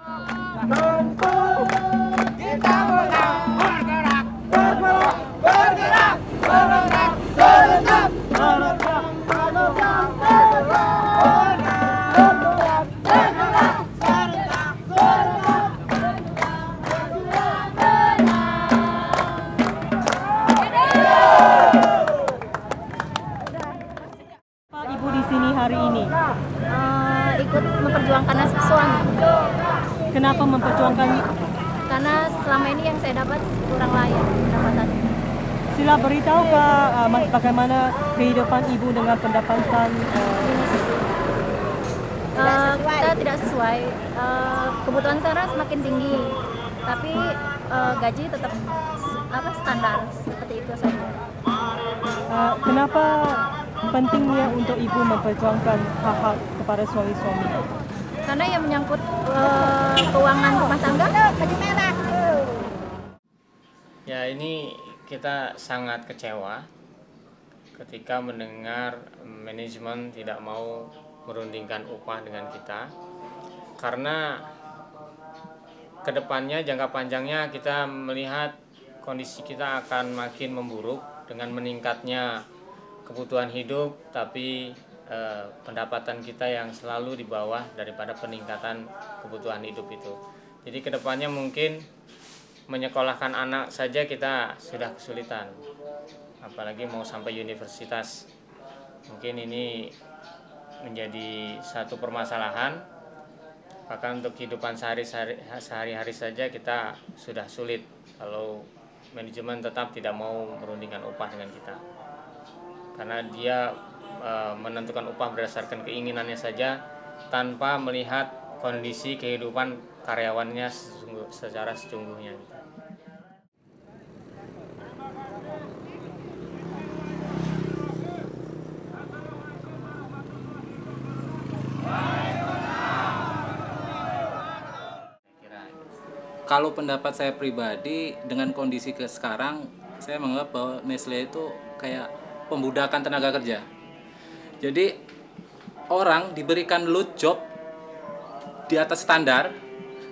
Kita bergerak, bergerak, bergerak, bergerak, serentak, serentak, serentak, serentak, serentak, serentak, Pak, Ibu di sini hari ini? Ikut memperjuangkan nasib suami. Kenapa memperjuangkan? Karena selama ini yang saya dapat kurang layak pendapatan. Sila beritahu bagaimana kehidupan Ibu dengan pendapatan Kita tidak sesuai. Kebutuhan sekarang semakin tinggi, tapi gaji tetap standar seperti itu saja. Kenapa pentingnya untuk Ibu memperjuangkan hak-hak kepada suami-suami? Karena yang menyangkut keuangan rumah tangga. Ya, ini kita sangat kecewa ketika mendengar manajemen tidak mau merundingkan upah dengan kita, karena kedepannya jangka panjangnya kita melihat kondisi kita akan makin memburuk dengan meningkatnya kebutuhan hidup, tapi pendapatan kita yang selalu di bawah daripada peningkatan kebutuhan hidup itu. Jadi kedepannya mungkin menyekolahkan anak saja kita sudah kesulitan, apalagi mau sampai universitas. Mungkin ini menjadi satu permasalahan, bahkan untuk kehidupan sehari-hari saja kita sudah sulit kalau manajemen tetap tidak mau merundingkan upah dengan kita, karena dia menentukan upah berdasarkan keinginannya saja tanpa melihat kondisi kehidupan karyawannya secara sesungguhnya. Kalau pendapat saya pribadi, dengan kondisi sekarang, saya menganggap bahwa Nestle itu kayak pembudakan tenaga kerja. Jadi orang diberikan load job di atas standar,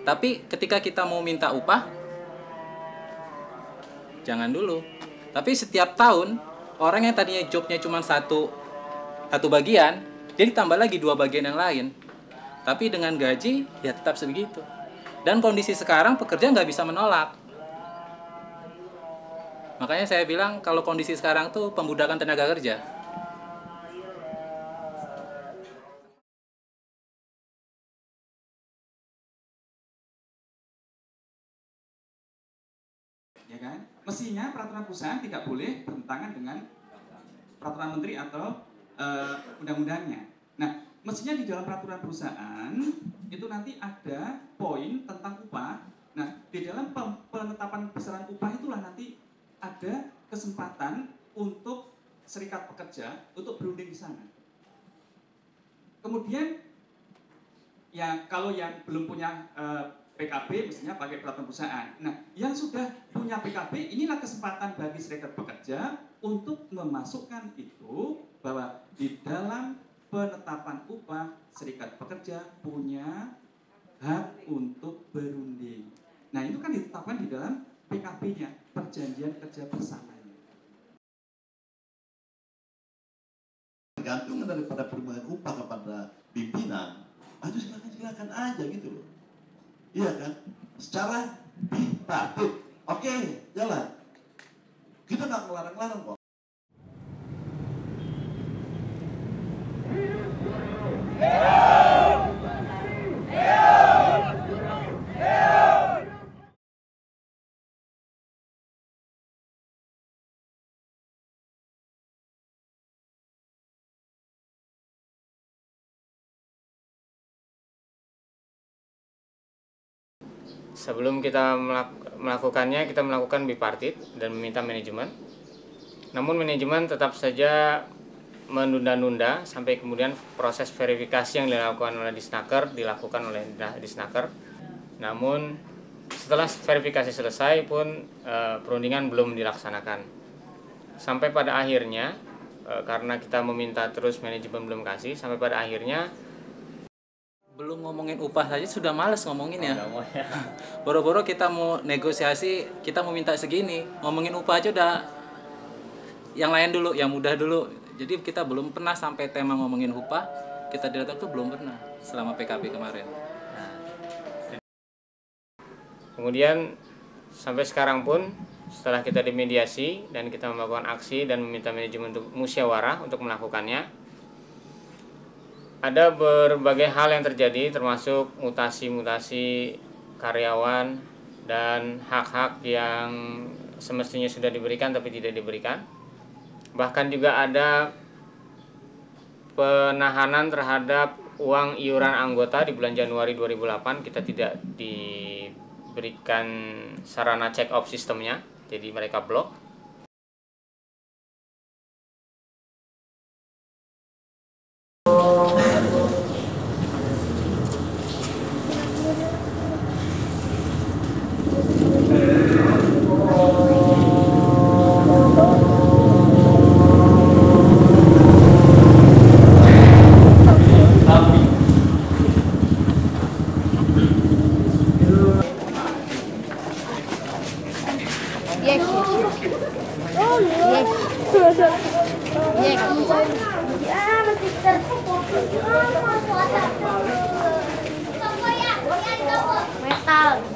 tapi ketika kita mau minta upah, jangan dulu. Tapi setiap tahun, orang yang tadinya jobnya cuma satu bagian, dia ditambah lagi 2 bagian yang lain. Tapi dengan gaji, ya tetap sebegitu. Dan kondisi sekarang pekerja nggak bisa menolak. Makanya saya bilang kalau kondisi sekarang tuh pembudakan tenaga kerja. Ya kan? Mestinya peraturan perusahaan tidak boleh bertentangan dengan peraturan menteri atau undang-undangnya. Nah, mestinya di dalam peraturan perusahaan itu nanti ada poin tentang upah. Nah, di dalam penetapan besaran upah itulah nanti ada kesempatan untuk serikat pekerja untuk berunding di sana. Kemudian, ya kalau yang belum punya PKB mestinya pakai peraturan perusahaan. Nah, yang sudah punya PKB, inilah kesempatan bagi serikat pekerja untuk memasukkan itu bahwa di dalam penetapan upah, serikat pekerja punya hak untuk berunding. Nah, itu kan ditetapkan di dalam PKB-nya, perjanjian kerja bersamanya. Tergantung daripada perubahan upah kepada pimpinan, itu silakan aja gitu loh. Iya kan? Secara bipartit, oke, jalan. Kita nggak ngelarang-larang kok. Sebelum kita melakukannya, kita melakukan bipartit dan meminta manajemen. Namun manajemen tetap saja menunda-nunda sampai kemudian proses verifikasi yang dilakukan oleh Disnaker dilakukan oleh Disnaker. Namun setelah verifikasi selesai pun perundingan belum dilaksanakan. Sampai pada akhirnya, karena kita meminta terus manajemen belum kasih, sampai pada akhirnya Belum ngomongin upah saja sudah males ngomongin ya. Boro-boro kita mau negosiasi, kita mau minta segini, ngomongin upah aja udah yang lain dulu, yang mudah dulu. Jadi kita belum pernah sampai tema ngomongin upah, kita datang tuh belum pernah selama PKB kemarin. Kemudian sampai sekarang pun setelah kita dimediasi dan kita melakukan aksi dan meminta manajemen untuk musyawarah untuk melakukannya, ada berbagai hal yang terjadi termasuk mutasi-mutasi karyawan dan hak-hak yang semestinya sudah diberikan tapi tidak diberikan. Bahkan juga ada penahanan terhadap uang iuran anggota di bulan Januari 2008. Kita tidak diberikan sarana check off sistemnya, jadi mereka blok. Yes. Metal.